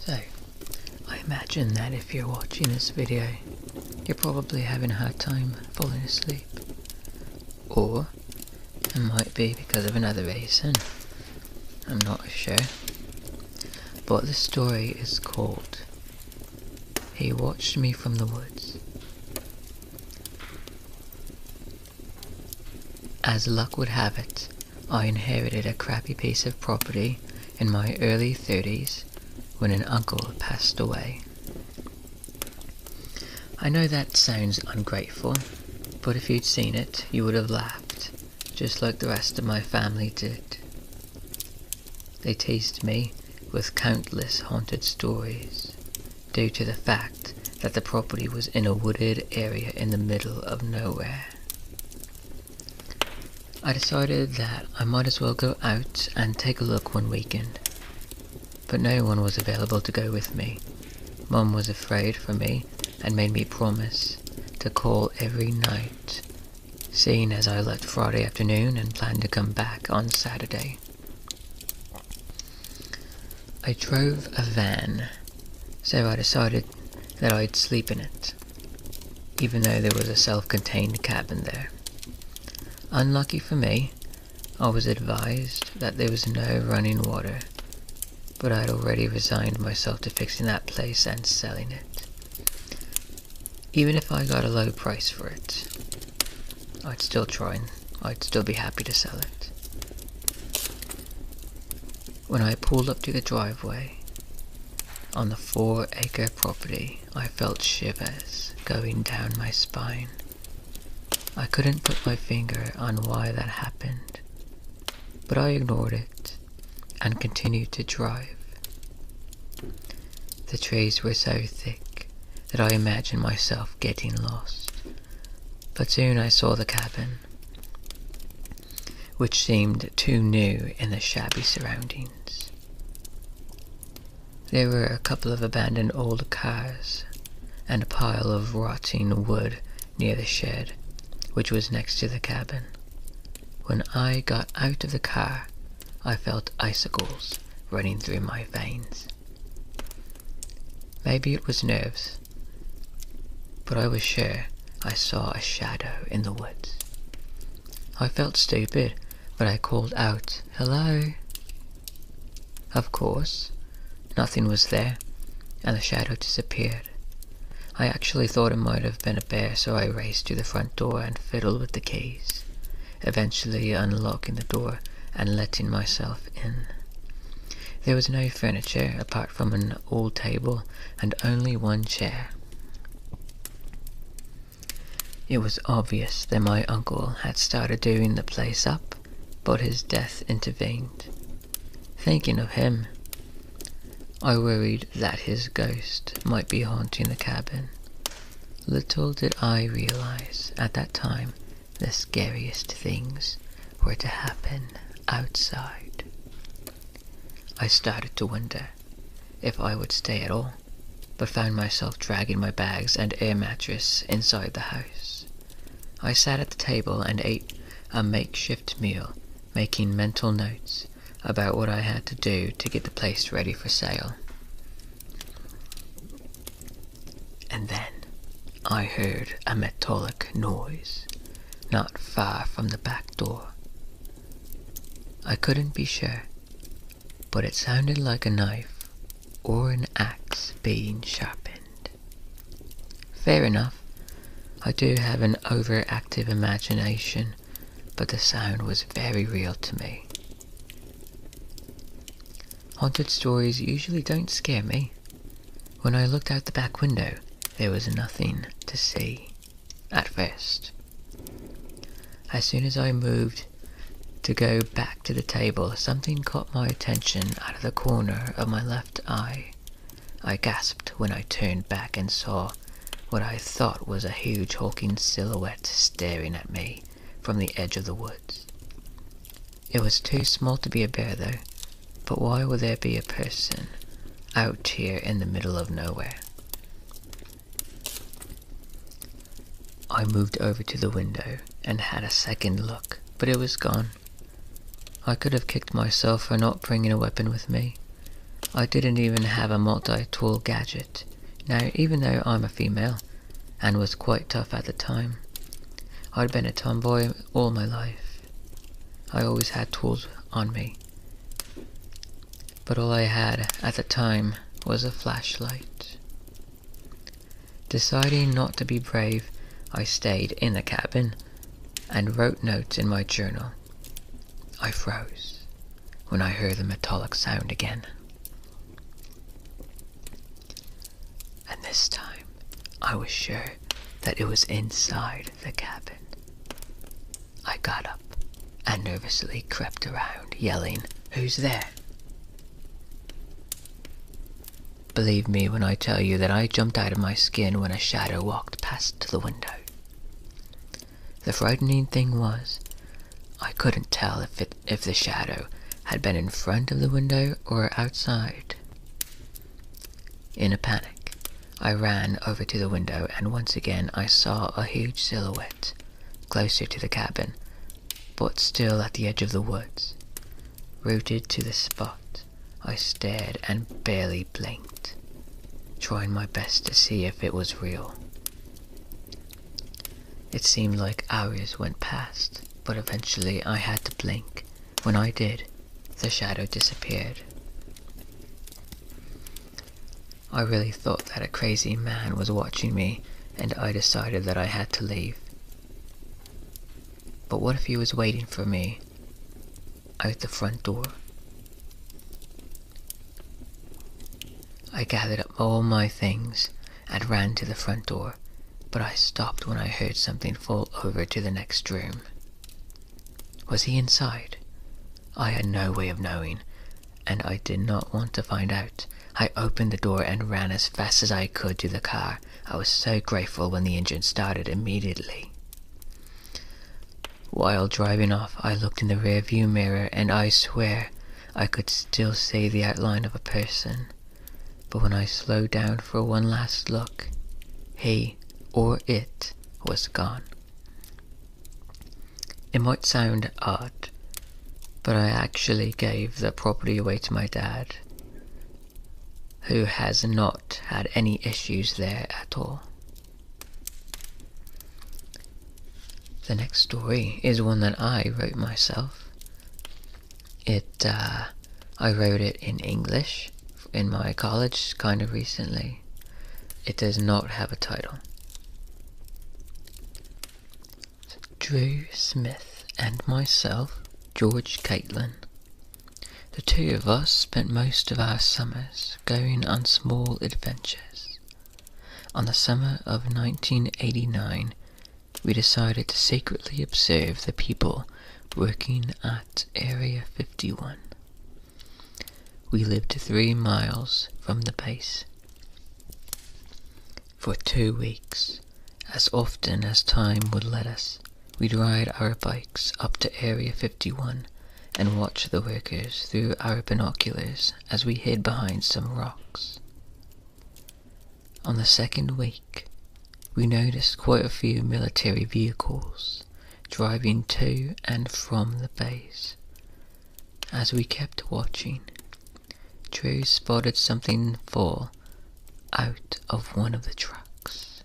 So, I imagine that if you're watching this video, you're probably having a hard time falling asleep. Or, it might be because of another reason. I'm not sure. But the story is called He Watched Me from the Woods. As luck would have it, I inherited a crappy piece of property in my early 30s when an uncle passed away. I know that sounds ungrateful, but if you'd seen it, you would have laughed, just like the rest of my family did. They teased me with countless haunted stories, due to the fact that the property was in a wooded area in the middle of nowhere. I decided that I might as well go out and take a look one weekend, but no one was available to go with me. Mum was afraid for me and made me promise to call every night, seeing as I left Friday afternoon and planned to come back on Saturday. I drove a van, so I decided that I'd sleep in it, even though there was a self-contained cabin there. Unlucky for me, I was advised that there was no running water, but I had already resigned myself to fixing that place and selling it. Even if I got a low price for it, I'd still try and I'd still be happy to sell it. When I pulled up to the driveway on the 4-acre property, I felt shivers going down my spine. I couldn't put my finger on why that happened, but I ignored it and continued to drive. The trees were so thick that I imagined myself getting lost, but soon I saw the cabin, which seemed too new in the shabby surroundings. There were a couple of abandoned old cars and a pile of rotting wood near the shed, which was next to the cabin. When I got out of the car, I felt icicles running through my veins. Maybe it was nerves, but I was sure I saw a shadow in the woods. I felt stupid, but I called out, "Hello?" Of course, nothing was there, and the shadow disappeared. I actually thought it might have been a bear, so I raced to the front door and fiddled with the keys, eventually unlocking the door and letting myself in. There was no furniture apart from an old table and only one chair. It was obvious that my uncle had started doing the place up, but his death intervened. Thinking of him, I worried that his ghost might be haunting the cabin. Little did I realize at that time the scariest things were to happen outside. I started to wonder if I would stay at all, but found myself dragging my bags and air mattress inside the house. I sat at the table and ate a makeshift meal, making mental notes about what I had to do to get the place ready for sale. And then I heard a metallic noise not far from the back door. I couldn't be sure, but it sounded like a knife or an axe being sharpened. Fair enough, I do have an overactive imagination, but the sound was very real to me. Haunted stories usually don't scare me. When I looked out the back window, there was nothing to see, at first. As soon as I moved to go back to the table, something caught my attention out of the corner of my left eye. I gasped when I turned back and saw what I thought was a huge hulking silhouette staring at me from the edge of the woods. It was too small to be a bear though, but why would there be a person out here in the middle of nowhere? I moved over to the window and had a second look, but it was gone. I could have kicked myself for not bringing a weapon with me. I didn't even have a multi-tool gadget. Now, even though I'm a female, and was quite tough at the time, I'd been a tomboy all my life. I always had tools on me. But all I had at the time was a flashlight. Deciding not to be brave, I stayed in the cabin and wrote notes in my journal. I froze when I heard the metallic sound again. And this time, I was sure that it was inside the cabin. I got up and nervously crept around, yelling, "Who's there?" Believe me when I tell you that I jumped out of my skin when a shadow walked past the window. The frightening thing was, I couldn't tell if the shadow had been in front of the window or outside. In a panic, I ran over to the window, and once again I saw a huge silhouette, closer to the cabin, but still at the edge of the woods. Rooted to the spot, I stared and barely blinked, trying my best to see if it was real. It seemed like hours went past, but eventually I had to blink. When I did, the shadow disappeared. I really thought that a crazy man was watching me, and I decided that I had to leave. But what if he was waiting for me out the front door? I gathered up all my things and ran to the front door, but I stopped when I heard something fall over to the next room. Was he inside? I had no way of knowing, and I did not want to find out. I opened the door and ran as fast as I could to the car. I was so grateful when the engine started immediately. While driving off, I looked in the rearview mirror, and I swear I could still see the outline of a person. But when I slowed down for one last look, he, or it, was gone. It might sound odd, but I actually gave the property away to my dad, who has not had any issues there at all. The next story is one that I wrote myself. I wrote it in English in my college kind of recently. It does not have a title. Drew Smith and myself, George Caitlin. The two of us spent most of our summers going on small adventures. On the summer of 1989, we decided to secretly observe the people working at Area 51. We lived 3 miles from the base. For 2 weeks, as often as time would let us, we'd ride our bikes up to Area 51 and watch the workers through our binoculars as we hid behind some rocks. On the second week, we noticed quite a few military vehicles driving to and from the base. As we kept watching, Drew spotted something fall out of one of the trucks.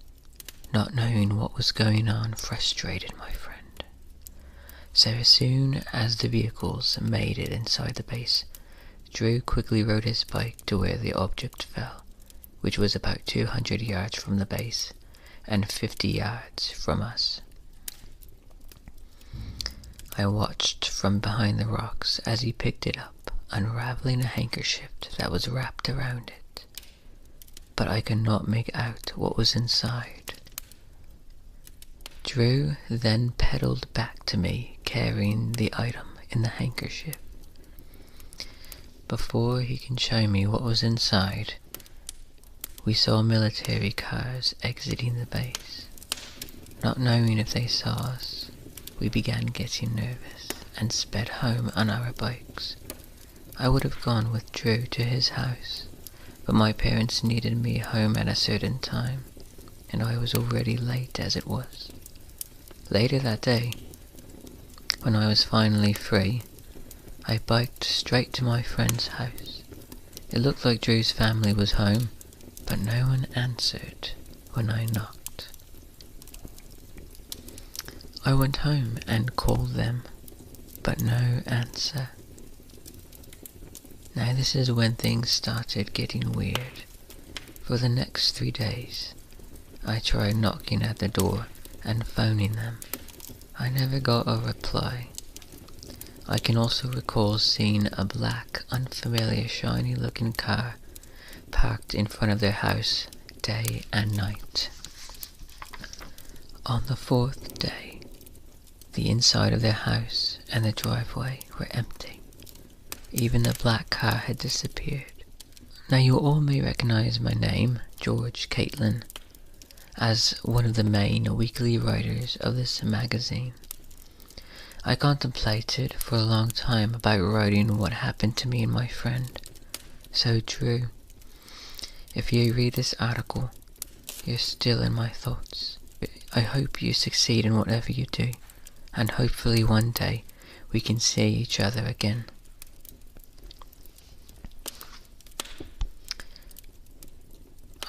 Not knowing what was going on frustrated my friend. So as soon as the vehicles made it inside the base, Drew quickly rode his bike to where the object fell, which was about 200 yards from the base and 50 yards from us. I watched from behind the rocks as he picked it up, unraveling a handkerchief that was wrapped around it, but I could not make out what was inside. Drew then pedaled back to me, carrying the item in the handkerchief. Before he can show me what was inside, we saw military cars exiting the base. Not knowing if they saw us, we began getting nervous and sped home on our bikes. I would have gone with Drew to his house, but my parents needed me home at a certain time, and I was already late as it was. Later that day, when I was finally free, I biked straight to my friend's house. It looked like Drew's family was home, but no one answered when I knocked. I went home and called them, but no answer. Now this is when things started getting weird. For the next 3 days, I tried knocking at the door and phoning them. I never got a reply. I can also recall seeing a black, unfamiliar, shiny-looking car parked in front of their house day and night. On the 4th day, the inside of their house and the driveway were empty. Even the black car had disappeared. Now you all may recognize my name, George Caitlin, as one of the main weekly writers of this magazine. I contemplated for a long time about writing what happened to me and my friend. So Drew, if you read this article, you're still in my thoughts. I hope you succeed in whatever you do, and hopefully one day we can see each other again.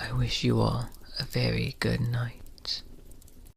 I wish you all a very good night.